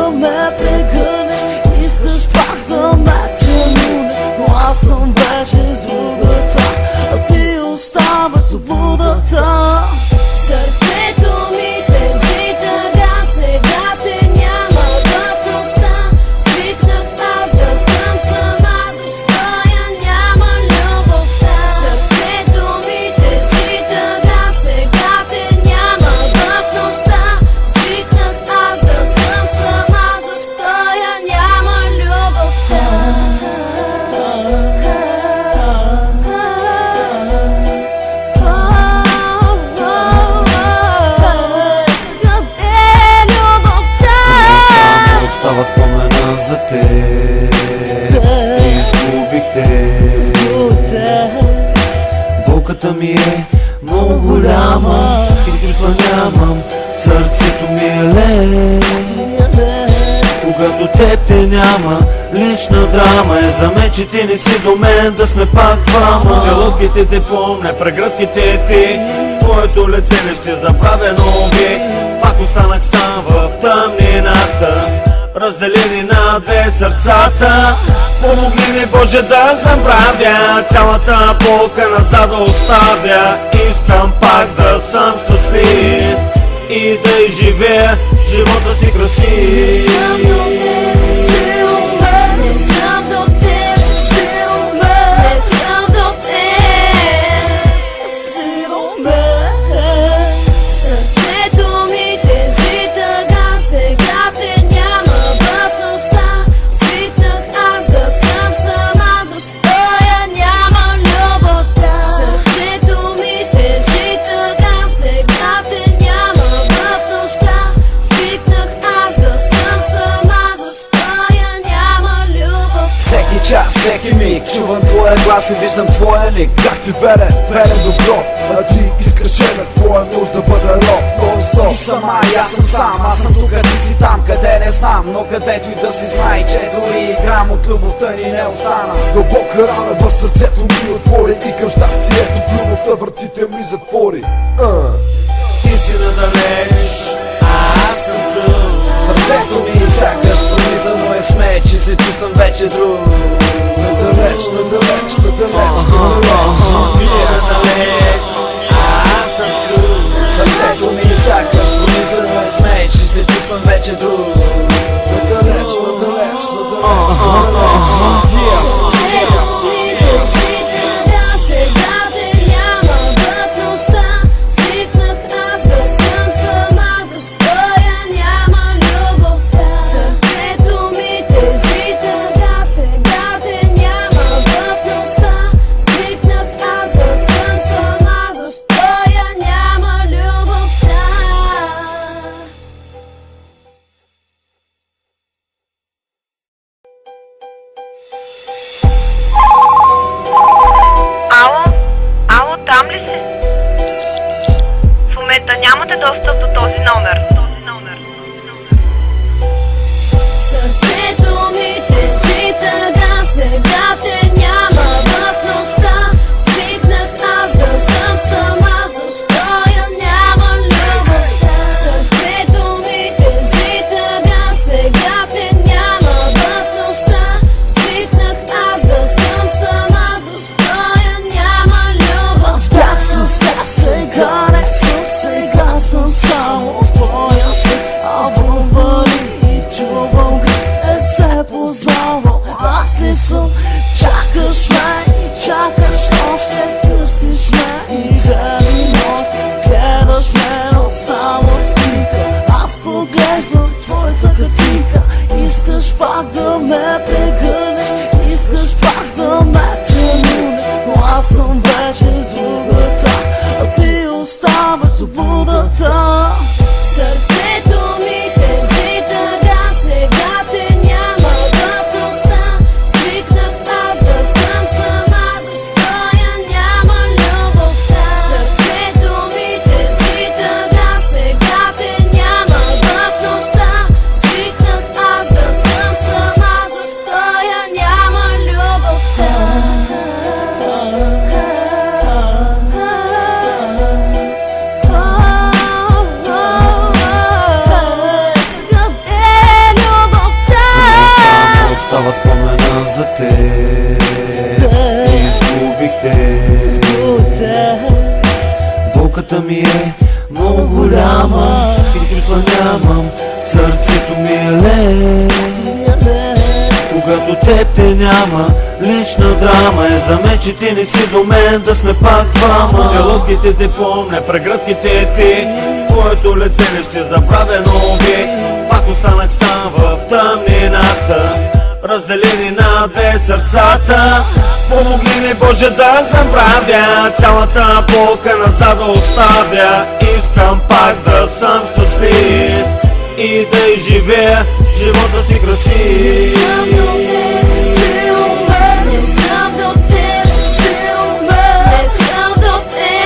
да ме прегърнеш, искаш пак да ме целунеш, но аз съм вече с другата, а ти оставаш свободата. Сърцето ми тежи тъга, сега те няма в нощта. Свикнах аз да съм сама, защо я няма любовта. Сърцето ми тежи тъга, сега те няма в нощта. Свикнах аз да съм сама, защо я няма любовта. Остава спомена за те и изгубих те. Болката ми е много голяма и чувства нямам, сърцето ми е лед. Когато теб те няма, лична драма е за мен, че ти не си до мен, да сме пак двама. Целувките те помня, прегръдките ти, твоето лице не ще забравя, но ви пак останах сам в тъмнината, разделени на две сърцата. Помогни ми, Боже, да забравя цялата болка назад да оставя. Искам пак да съм щастлив и да изживея живота си красив. Не съм до теб, не съм до теб. Сърцето ми тежи тъга, сега те няма в нощта. Свикнах аз да съм сама, защо я няма любовта. Сърцето ми тежи тъга, сега те няма в нощта. Свикнах аз да съм сама, защо я няма любовта. Всеки час, всеки миг чувам твоя глас и виждам твоя лик. Как ти верен добро, а ти искаш на твоя милост да бъде роб. Ти сама и аз съм сам, аз съм тук, ти си там, къде не знам. Но където и да си знай, че дори грам от любовта ни не остана. Дълбока рана в сърцето ми отвори и към щастието в любовта вратите ми затвори. Ти си надалеч, а аз съм тук. Сърцето ми сякаш пронизано е смее, че се чувствам вече друг. Надалеч. Ти си надалеч, а аз съм тук. Сърцето ми сякаш пронизано е смее, че се чувствам вече друг. Надалеч. за теб. Изгубихте. Болката ми е много голяма и чувства нямам, сърцето ми е лед. Когато теб те няма, лична драма е за мен, че ти не си до мен, да сме пак двама. Целувките те помня, прегръдките ти, твоето лице не ще забравя, но вие пак останах сам в тъмнината, разделени на две сърцата. Помогни ми, Боже, да забравя цялата болка назад да оставя. Искам пак да съм щастлив и да изживея живота си красив. Не съм до теб, не съм до теб.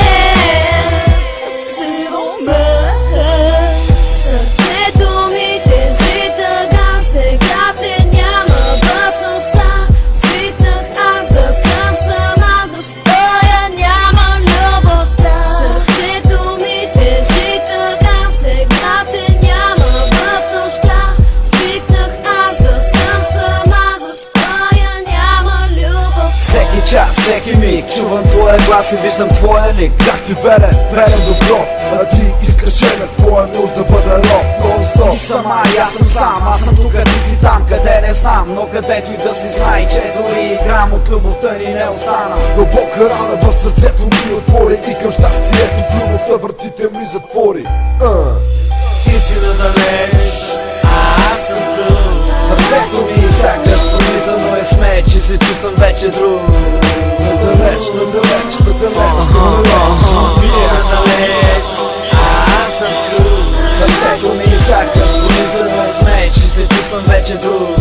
Сърцето ми тежи тъга, сега те няма в нощта. Свикнах аз да съм сама, защо я няма любовта? Сърцето ми тежи тъга, сега те няма в нощта. Свикнах аз да съм сама, защо я няма любовта? Всеки час, всеки миг чувам твоя глас и виждам твоя лик. Как ти верен добро, а ти искаш на твоя милост да бъда роб. Ти сама и аз съм сам, аз съм тук, ти си там, къде не знам. Но където и да си знай, че дори грам от любовта ни не остана. Дълбока рана в сърцето ми отвори и към щастието в любовта вратите ми затвори. Ти си надалеч, а аз съм тук. Сърцето ми сякаш пронизано е смеч и се чувствам вече друг. Надалеч. Ти си надалеч, а аз съм тук. Сърцето ми сякаш пронизано е смеч и се чувствам вече друг.